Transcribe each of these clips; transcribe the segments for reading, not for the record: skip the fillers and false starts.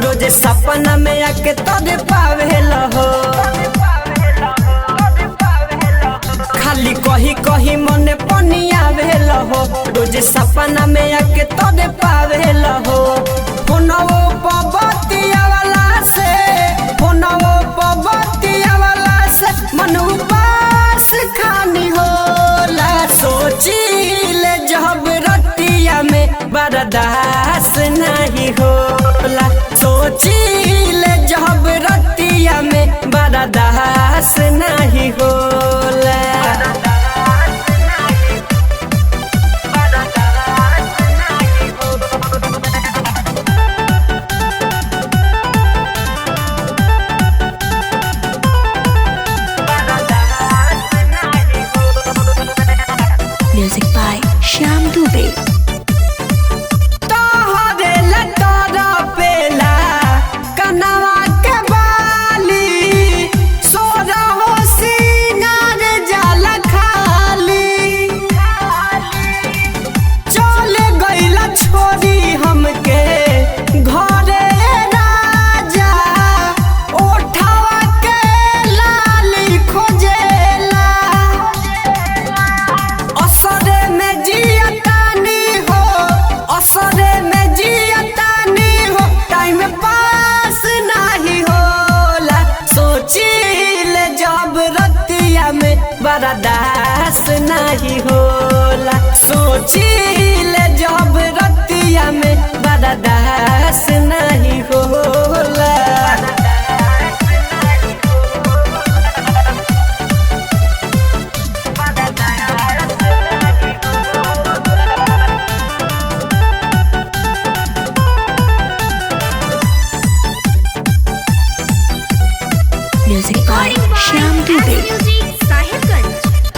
रोज सपना में आके तोरे पावेल हो। खाली कही कही मने पनिया भेल हो। रोज सपना में आके तोरे पावेल हो। फोनवो पबतिया वाला से फोनवो पबतिया वाला से मन उपास खानी होला। सोचिले जब रतिया में बर्दाश्त नहीं होला। सोचिले जब रतिया में बर्दाश्त नहीं होला। Music by Shyam Dubey. तोहरे लटोरा पेला कनवा के बाली सोरा हो सिंगार जाला खाली। चले गईला छोरी हमके घरे राजा ओठवा के लाली खोजेला। असरे में जियतानी हो असरे में जियतानी हो टाइम पास नहीं होला। सोचिले जब रतिया में बर्दाश्त नहीं होला। सोचिले जब रतिया में बर्दाश्त नहीं होला। Music by Shyam Dubey.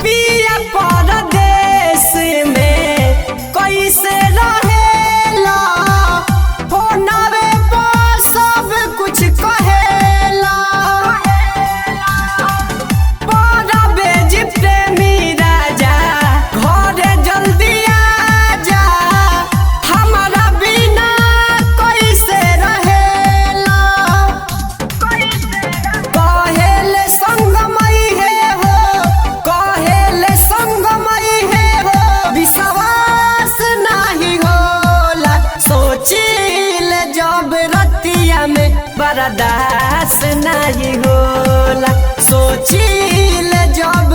पिया परदेश में कैसे रहेला। फोनवे पर सब कुछ कहेला। परवेज प्रेमी राजा घरे जल्दी आजा। हमारा बिना कैसे रहेला। कहेले संगमई है हो कहेले संगमई है हो विश्वास नहीं होला। सोचिले जब रतिया में बर्दाश्त नहीं होला। सोचिले जब